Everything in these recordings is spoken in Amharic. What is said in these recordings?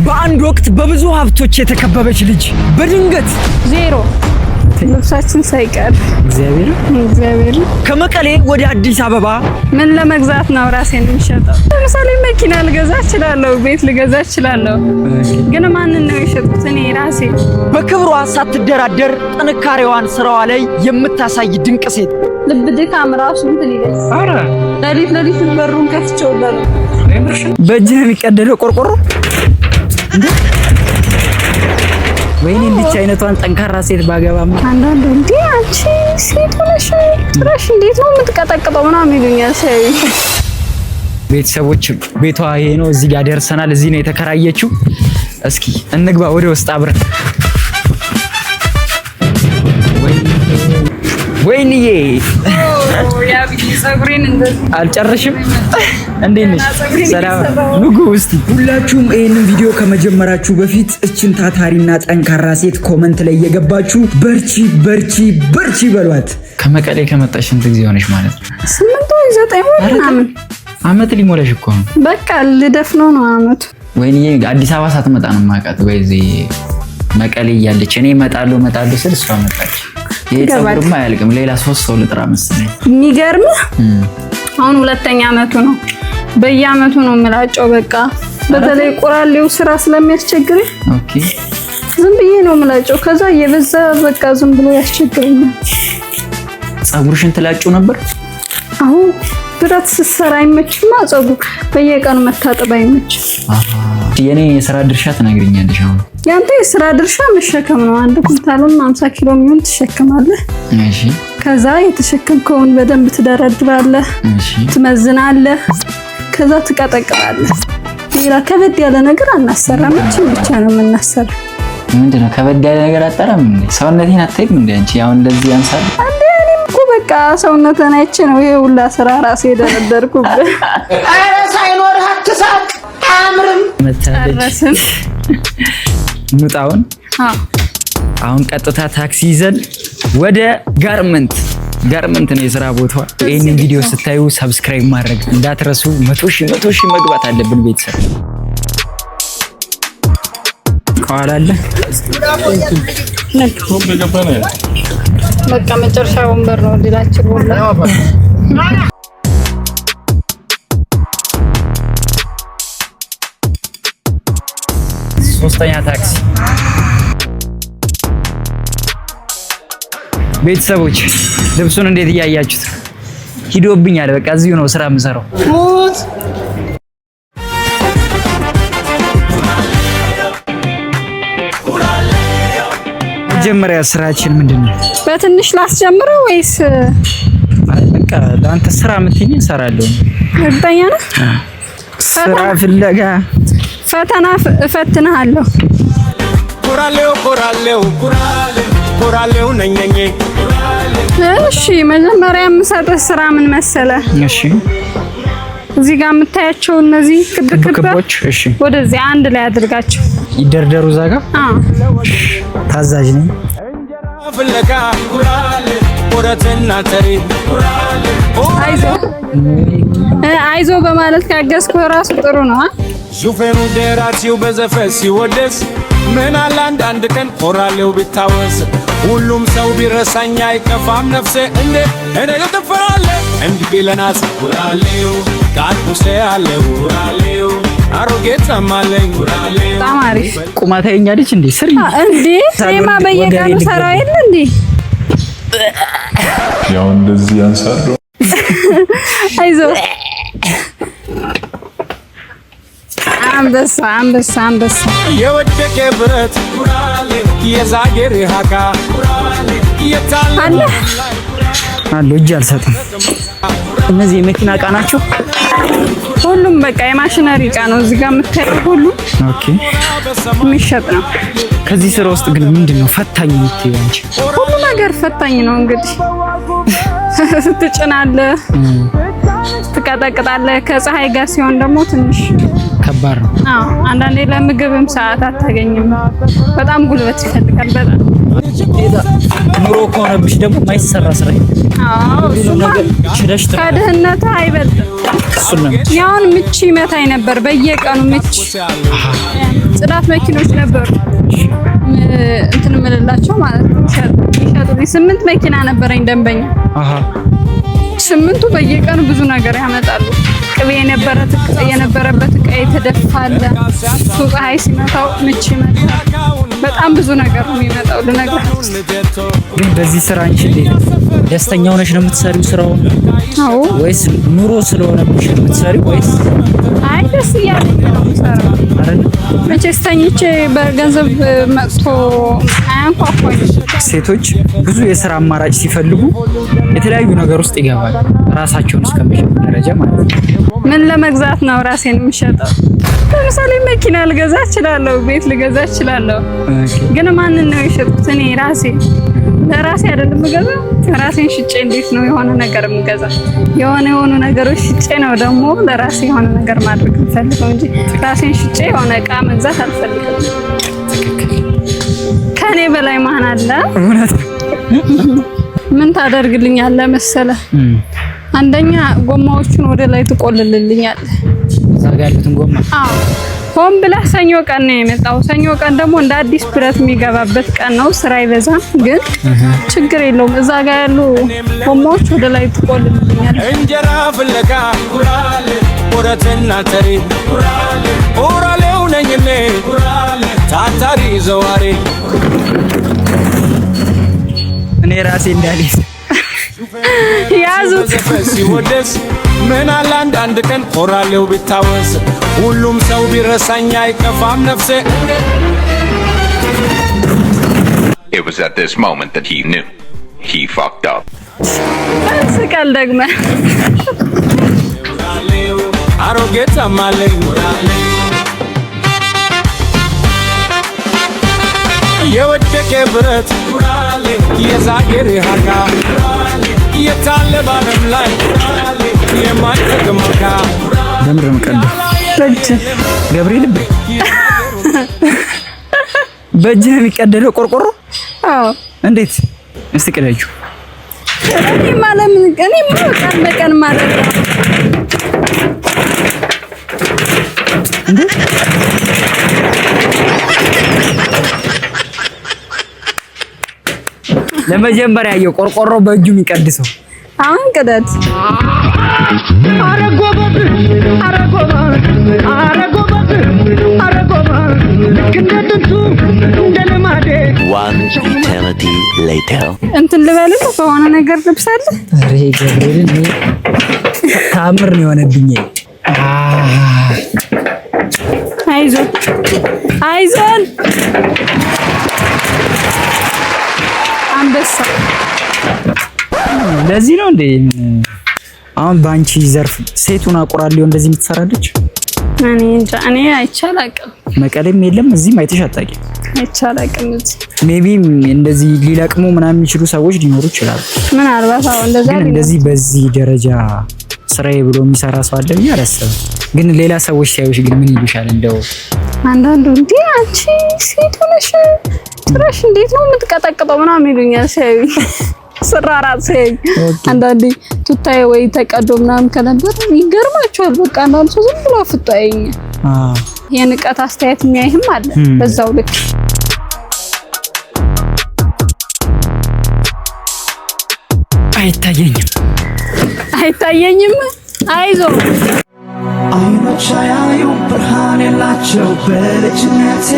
በአንድ ወቅት በብዙ ሀብቶች የተከበበች ልጅ በድንገት ዜሮ ልብሳችን ሳይቀር እግዚአብሔር ከመቀሌ ወደ አዲስ አበባ ምን ለመግዛት ነው ራሴን የሚሸጠው? ለምሳሌ መኪና ልገዛ እችላለሁ፣ ቤት ልገዛ እችላለሁ። ግን ማንን ነው የሸጥኩት? እኔ ራሴ። በክብሯ ሳትደራደር ጥንካሬዋን ስራዋ ላይ የምታሳይ ድንቅ ሴት። ልብ ድካም ራሱ እንትን ይለስ። አረ ለሊት በሩን ከፍቼው በሉ በእጅ የሚቀደደው ቆርቆሮ ወይኔ እንዲች አይነቷን ጠንካራ ሴት ባገባማ። አንዳንዱ እንዴ አንቺ ሴት ሆነሽ ትራሽ እንዴት ነው የምትቀጠቅጠው ምናምን ይሉኛል ሳይ። ቤተሰቦች ቤቷ ይሄ ነው። እዚህ ጋር ደርሰናል። እዚህ ነው የተከራየችው። እስኪ እንግባ ወደ ውስጥ አብረን። ወይንዬ ያ ቢዚ ፀጉሬን እንደዚህ አልጨርሽም። እንዴት ነሽ? ሰላም ንጉ። እስቲ ሁላችሁም ይሄንን ቪዲዮ ከመጀመራችሁ በፊት እችን ታታሪና ጠንካራ ሴት ኮመንት ላይ እየገባችሁ በርቺ በርቺ በርቺ በሏት። ከመቀሌ ከመጣሽ ስንት ጊዜ ሆነሽ ማለት ነው? 8 ወይ 9 ወይ ምናምን አመት ሊሞላሽ እኮ ነው። በቃ ልደፍነው ነው አመቱ። ወይንዬ አዲስ አበባ ሳትመጣ ነው የማውቃት። ወይ እዚህ መቀሌ እያለች እኔ እመጣለሁ ስል እሷ መጣች። ይሄ ፀጉርማ አያልቅም። ሌላ 3 ሰው ልጥራ መሰለኝ። የሚገርም አሁን 2ኛ አመቱ ነው። በየአመቱ ነው የምላጨው። በቃ በተለይ ቁራሌው ስራ ስለሚያስቸግረኝ ኦኬ ዝም ብዬ ነው የምላጨው። ከዛ የበዛ በቃ ዝም ብሎ ያስቸግረኛል። ፀጉርሽን ትላጭው ነበር? አዎ ብረት ስሰራ አይመችማ። ፀጉር በየቀኑ መታጠብ አይመችም። የኔ የሥራ ድርሻ ትነግሪኛለሽ? አሁን ያንተ የሥራ ድርሻ መሸከም ነው። 1 ኩንታልን 50 ኪሎ የሚሆን ትሸከማለህ። እሺ። ከዛ የተሸከምከውን በደንብ ትደረድራለህ፣ እሺ፣ ትመዝናለህ፣ ከዛ ትቀጠቅጣለህ። ሌላ ከበድ ያለ ነገር አናሰራም። እቺን ብቻ ነው የምናሰራ። ምንድነው ከበድ ያለ ነገር አጠራም እንዴ? ሰውነቴን አትይም እንዴ አንቺ? አሁን እንደዚህ ያንሳል እንዴ? እኔም እኮ በቃ ሰውነቴን አይቼ ነው ይሄ ሁላ ስራ ራሴ ደረደርኩብህ። አረ ሳይኖርህ አትሳቅ፣ አያምርም። መታረስም ሙጣውን አሁን ቀጥታ ታክሲ ይዘን ወደ ጋርመንት ነው የሥራ ቦታዋ። ይሄንን ቪዲዮ ስታዩ ሰብስክራይብ ማድረግ እንዳትረሱ። 100 ሺህ መግባት አለብን ቤተሰብ። ከኋላ አለ በቃ መጨረሻ ወንበር ነው ዲላችን ወላ 3ኛ ታክሲ። ቤተሰቦች ልብሱን እንዴት እያያችሁት? ሂዶብኛል። በቃ እዚሁ ነው ስራ የምሰራው። መጀመሪያ ስራችን ምንድነው? በትንሽ ላስጀምረው ወይስ በቃ ለአንተ ስራ የምትይኝ እሰራለሁ? እርግጠኛ ነህ? ስራ ፍለጋ ፈተና እፈትንሃለሁ። ኮራሌው ነኝ። እሺ መጀመሪያ የምሰጥህ ስራ ምን መሰለህ? እሺ እዚህ ጋር የምታያቸው እነዚህ ክቦች እሺ ወደዚህ አንድ ላይ አድርጋቸው ይደርደሩ። እዛ ጋር ታዛዥ ነኝ። ፍለጋ አይዞ በማለት ካገዝኩህ ራሱ ጥሩ ነው። ዙፌኑ ደራሲው በዘፈን ሲወደስ ምን አለ አንድ ቀን ኮራሌው ቢታወስ። ሁሉም ሰው ቢረሳኝ አይከፋም ነፍሴ እንዴ እኔ ልትፈራለ እንዲህ ቢለናስ ኮራሌው ካቱሴ አለ ኮራሌው አሮጌ ጸማለኝ ኮራሌው ታማሪ ቁማታኛ ልጅ እንዴ ስሪ እንዴ ሰማ በየቀኑ ሰራው የለ እንዴ ያው እንደዚህ ያንሳሉ። አይዞ አንበሳ የወደቀ ብረት የዛጌር ሃካ አለ እጅ አልሰጥም። እነዚህ የመኪና ዕቃ ናቸው። ሁሉም በቃ የማሽነሪ ዕቃ ነው። እዚህ ጋር የምታየው ሁሉ ኦኬ የሚሸጥ ነው። ከዚህ ስራ ውስጥ ግን ምንድነው ፈታኝ የምትይው አንቺ? ሁሉ ነገር ፈታኝ ነው። እንግዲህ ትጭናለህ፣ ትቀጠቅጣለህ። ከፀሐይ ጋር ሲሆን ደግሞ ትንሽ ከባድ ነው። አዎ አንዳንዴ ለምግብም ሰዓት አታገኝም። በጣም ጉልበት ይፈልጋል። በጣም ኑሮ ከሆነብሽ ደግሞ ማይሰራ ስራ። አዎ ከድህነት አይበልጥም። እሱን ነው ያውን ምች ይመታኝ ነበር በየቀኑ ምች። ጽዳት ጽዳት መኪኖች ነበሩ እንትን ምንላቸው ማለት ነው ይሸጡልኝ 8 መኪና ነበረኝ ደንበኛ ስምንቱ በየቀኑ ብዙ ነገር ያመጣሉ ቅቤ የነበረበት ዕቃ የተደፋለ ሱቅ ፀሐይ ሲመታው ምች ይመጣል በጣም ብዙ ነገር ነው የሚመጣው ልነግርህ ግን በዚህ ስራ አንቺ ደስተኛ ሆነሽ ነው የምትሰሪው ስራውን አዎ ወይስ ኑሮ ስለሆነብሽ ነው የምትሰሪው ወይስ አይ ደስ እያለኝ ነው የምሰራው አይደል መቼስ ተኝቼ በገንዘብ መጥቶ አያንኳኳኝ ሴቶች ብዙ የስራ አማራጭ ሲፈልጉ የተለያዩ ነገር ውስጥ ይገባሉ ራሳቸውን እስከሚሸጡ ደረጃ ማለት ነው ምን ለመግዛት ነው ራሴን የምሸጠው ለምሳሌ መኪና ልገዛ እችላለሁ ቤት ልገዛ እችላለሁ ግን ማንን ነው የሸጥኩት እኔ ለራሴ አይደለም የምገዛው ራሴን ሽጬ እንዴት ነው የሆነ ነገር የምገዛው የሆኑ ነገሮች ሽጬ ነው ደግሞ ለራሴ የሆነ ነገር ማድረግ የምፈልገው እንጂ ራሴን ሽጬ የሆነ ዕቃ መግዛት አልፈልግም ከኔ በላይ ማን አለ ምን ታደርግልኛለህ መሰለህ አንደኛ ጎማዎቹን ወደ ላይ ትቆልልልኛለህ እዛ ጋር ያሉትን ጎማ ሆም ብለህ ሰኞ ቀን ነው የመጣው ሰኞ ቀን ደግሞ እንደ አዲስ ብረት የሚገባበት ቀን ነው ስራ ይበዛል ግን ችግር የለውም እዛ ጋር ያሉ ጎማዎች ወደ ላይ ትቆልልልኛለህ እንጀራ ፍለጋ ወረተና ተሪ ኦራሌው ነኝኔ ታታሪ ዘዋሪ እኔ ራሴ እንዳልይዝ ያዙት ሲወደስ ምን አለ አንድ ቀን ኦራሌው ቢታወስ ሁሉም ሰው ቢረሳኝ አይከፋም ነፍሴ It was at this moment that he knew he fucked up. ስቀል ደግመ አሮጌ ተማለኝ የወደቀ ብረት የዛገር ሃጋ የታለ ባለም ላይ የማይተገመካ ደምረም ቀደ ገብርኤል በእጅ ነው የሚቀደለው ቆርቆሮ አዎ እንዴት እስቲ ቀዳጁ እኔ ማለት ቀን በቀን ማለት ነው እንዴ ለመጀመሪያ የቆርቆሮ በእጁ የሚቀድሰው አሁን ቅደት One eternity later. እንትን ልበልህ በሆነ ነገር ልብሳለህ አሬ ገብርኤል ታምር ነው የሆነብኝ አይዞን አንበሳ ለዚህ ነው እንዴ አሁን ባንቺ ዘርፍ ሴቱን አቆራለሁ እንደዚህ የምትሰራለች እኔ አይቻላቅም መቀሌም የለም እዚህም አይተሽ አታውቂም አይቻላቅም ሜቢ እንደዚህ ሊለቅሙ ምናምን የሚችሉ ሰዎች ሊኖሩ ይችላሉ ምናልባት አሁን እንደዚህ በዚህ ደረጃ ስራዬ ብሎ የሚሰራ ሰው አለ ብዬ አላስብም ግን ሌላ ሰዎች ሲያዩሽ ግን ምን ይሉሻል እንደው አንዳንዱ እንዴ አንቺ ሴት ሆነሽ ትራሽ እንዴት ነው የምትቀጠቅጠው ምናምን ይሉኛል ሲያዩኝ ስራራት ሲያዩኝ አንዳንዴ ቱታዬ ወይ ተቀዶ ምናምን ከነበር ይገርማቸዋል በቃ አንዳንዱ ሰው ዝም ብሎ አፍጦ ያየኛል የንቀት አስተያየት የሚያይህም አለ በዛው ልክ አይታየኝም አይዞ አይኖች ያዩ ብርሃን የላቸው በልጅነቴ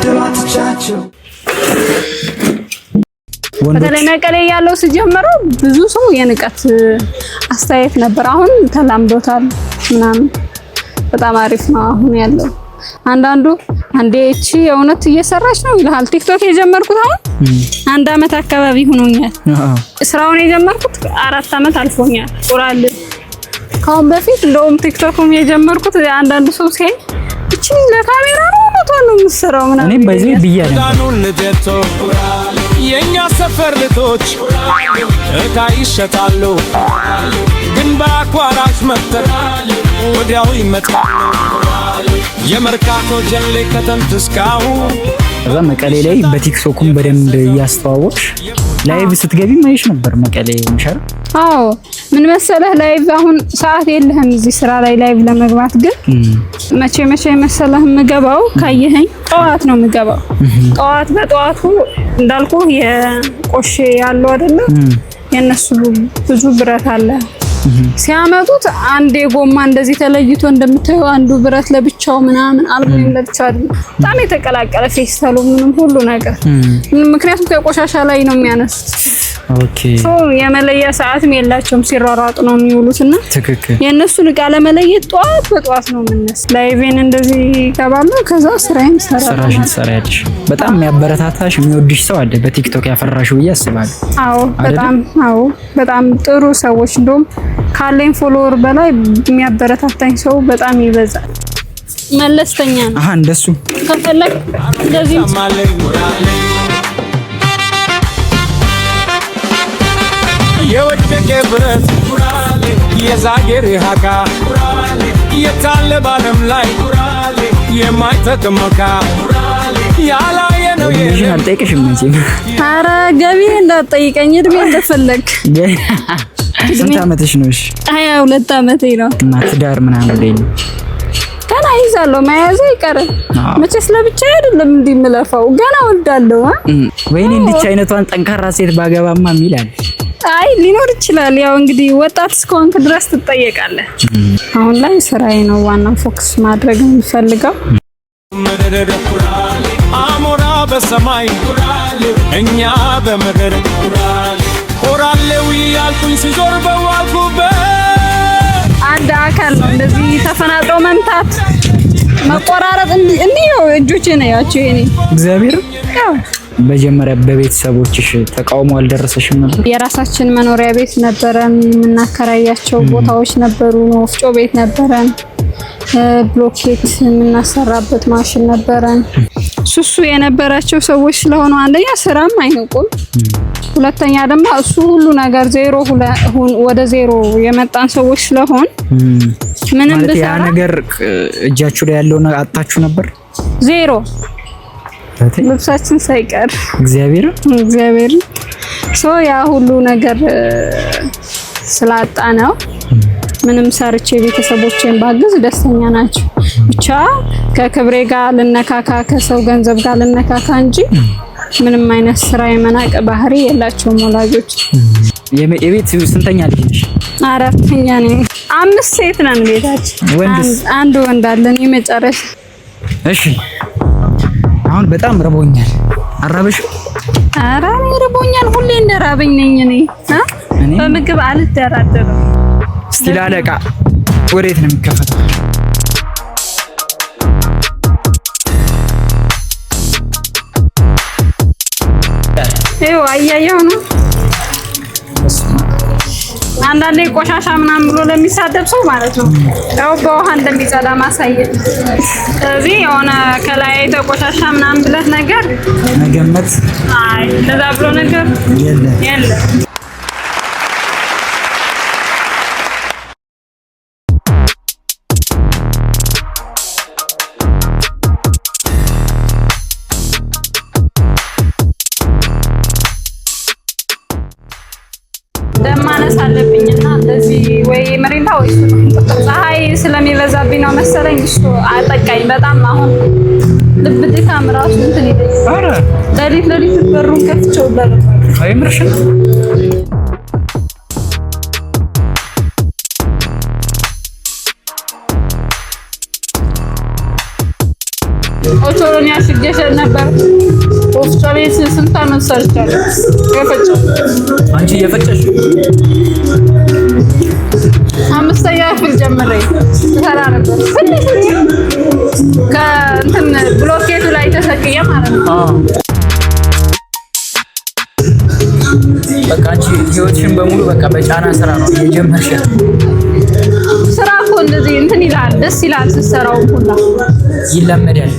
ድሯትቻቸው በተለይ መቀሌ ያለው ሲጀምረው ብዙ ሰው የንቀት አስተያየት ነበር አሁን ተላምዶታል ምናምን በጣም አሪፍ ነው አሁን ያለው አንዳንዱ አንዴ እቺ የእውነት እየሰራች ነው ይላል ቲክቶክ የጀመርኩት አሁን 1 አመት አካባቢ ሆኖኛል ስራውን የጀመርኩት 4 አመት አልፎኛል ቁራል ካሁን በፊት እንደውም ቲክቶክም የጀመርኩት አንዳንዱ ሰው ሲያይ እቺ ለካሜራ ነው የምትሰራው ምናምን እኔም ባይዘይ ብያለሁ ዳኑን ልደቶ የኛ ሰፈር ልጆች እቃ ይሸጣሉ ግን በአቋራጭ መጥተው ወዲያው ይመጣሉ የመርካቶ ጀሌ ከተንትስካው እዛ መቀሌ ላይ በቲክቶኩም በደንብ እያስተዋወቅሽ ላይቭ ስትገቢ ማይሽ ነበር መቀሌ ምሽር አዎ ምን መሰለህ ላይቭ አሁን ሰዓት የለህም እዚህ ስራ ላይ ላይቭ ለመግባት ግን መቼ መሰለህ የምገባው ካየኸኝ ጠዋት ነው የምገባው ጠዋት በጠዋቱ እንዳልኩ የቆሼ ያለው አይደለ የነሱ ብዙ ብረት አለ ሲያመጡት አንዴ ጎማ እንደዚህ ተለይቶ እንደምታየው አንዱ ብረት ለብቻው ምናምን አልሙኒየም ለብቻው አይደል በጣም የተቀላቀለ ፌስታሉ ምንም ሁሉ ነገር ምክንያቱም ከቆሻሻ ላይ ነው የሚያነሱት ኦኬ ሶ የመለያ ሰዓትም የላቸውም ሲራራጡ ነው የሚውሉትና ትክክል የነሱን ዕቃ ለመለየት ጠዋት በጠዋት ነው የምነስ ላይቬን እንደዚህ ይገባለሁ ከዛ ስራዬን ስራሽን ትሰሪያለሽ በጣም የሚያበረታታሽ የሚወድሽ ሰው አለ በቲክቶክ ያፈራሽው እያስባለሁ አዎ በጣም ጥሩ ሰዎች እንደውም ካለኝ ፎሎወር በላይ የሚያበረታታኝ ሰው በጣም ይበዛል መለስተኛ ነው እንደሱ ከፈለክ እንደዚህ የወደቀ ብረት የዛጌር ሃካ የታለ ባለም ላይ የማይተከመካ ያላየ ነው አልጠይቅሽም እንጂ ኧረ ገቢ እንዳትጠይቀኝ እድሜ እንደፈለክ ስንት ዓመትሽ ነው? እሺ 22 ዓመቴ ነው። እና ትዳር ምናምን ላይ ነው ገና ይዛለሁ መያዝ አይቀርም መቼስ ለብቻ አይደለም እንዲምለፈው ገና ወልዳለሁ ወይኔ እንድቻ አይነቷን ጠንካራ ሴት ባገባማ ሚላል አይ ሊኖር ይችላል ያው እንግዲህ ወጣት እስከሆንክ ድረስ ትጠየቃለህ አሁን ላይ ስራዬ ነው ዋና ፎከስ ማድረግ የምፈልገው አሞራ በሰማይ እኛ በምድር ኮራሌው ያልኩኝ ሲዞር በዋልኩበት አንድ አካል ነው እንደዚህ ተፈናጥሮ መምታት መቆራረጥ እንዲው እጆቼ ነው ያቸው የኔ እግዚአብሔር በመጀመሪያ በቤተሰቦችሽ ተቃውሞ አልደረሰሽም ነበር? የራሳችን መኖሪያ ቤት ነበረን የምናከራያቸው ቦታዎች ነበሩ ወፍጮ ቤት ነበረን ብሎኬት የምናሰራበት ማሽን ነበረን ሱሱ የነበራቸው ሰዎች ስለሆኑ አንደኛ ስራም አይንቁም ሁለተኛ ደግሞ እሱ ሁሉ ነገር ዜሮ ወደ ዜሮ የመጣን ሰዎች ስለሆን ምንም ማለት ያ ነገር እጃችሁ ላይ ያለው አጣችሁ ነበር ዜሮ ልብሳችን ሳይቀር እግዚአብሔር ሶ ያ ሁሉ ነገር ስላጣ ነው ምንም ሰርቼ ቤተሰቦቼን ባግዝ ደስተኛ ናቸው ብቻ ከክብሬ ጋር ልነካካ ከሰው ገንዘብ ጋር ልነካካ እንጂ ምንም አይነት ስራ የመናቀ ባህሪ የላቸውም ወላጆች የቤት ስንተኛ ልጅ ነሽ? አራተኛ ነኝ 5 ሴት ነን ቤታችን አንድ ወንድ አለን የመጨረሻ እሺ አሁን በጣም ረቦኛል አራበሽ ኧረ ረቦኛል ሁሌ እንደራበኝ ነኝ እኔ በምግብ አልደራደርም እስቲ ላለቃ ወዴት ነው የሚከፈተው ይኸው አያየው ነው አንዳንዴ ቆሻሻ ምናምን ብሎ ለሚሳደብ ሰው ማለት ነው ያው በውሃ እንደሚጸዳ ማሳየት ስለዚህ የሆነ ከላይ ተቆሻሻ ምናምን ብለት ነገር መገመት አይ ለዛ ብሎ ነገር የለም ደማነስ አለብኝና እንደዚህ ወይ መሬንታ ወይ ፀሐይ ስለሚበዛብኝ ነው መሰለኝ እሱ አጠቃኝ በጣም አሁን ልብ ድካም ራሱ እንትን ይደርሳል ለሊት በሩን ከፍቼው አይምርሽ ኦቾሎኒ አሽገሽ ነበር ወፍጮ ቤት ስንት ዓመት ሰርቻለሁ የፈጨው አንቺ የፈጨሽ 5ኛ ክፍል ጀምሬ ሰራ ነበር ከእንትን ብሎኬቱ ላይ ተሰቅየ ማለት ነው በቃ አንቺ ህይወትሽን በሙሉ በቃ በጫና ስራ ነው የጀመርሽ ስራ እኮ እንደዛ እንትን ይላል ደስ ይላል ስትሰራው ሁላ ይለመዳል።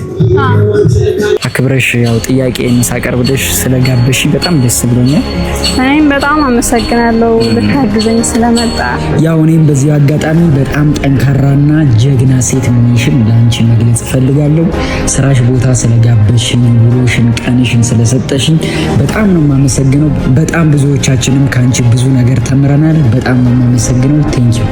አክብረሽ ያው ጥያቄን ሳቀርብልሽ ስለጋበሽ በጣም ደስ ብሎኛል። እኔም በጣም አመሰግናለሁ ልታግዘኝ ስለመጣ። ያው እኔም በዚህ አጋጣሚ በጣም ጠንካራና ጀግና ሴት መሆንሽን ለአንቺ መግለጽ ፈልጋለሁ። ስራሽ ቦታ ስለጋበሽኝ፣ ውሎሽን፣ ቀንሽን ስለሰጠሽኝ በጣም ነው የማመሰግነው። በጣም ብዙዎቻችንም ከአንቺ ብዙ ነገር ተምረናል። በጣም ነው የማመሰግነው። ቴንኪው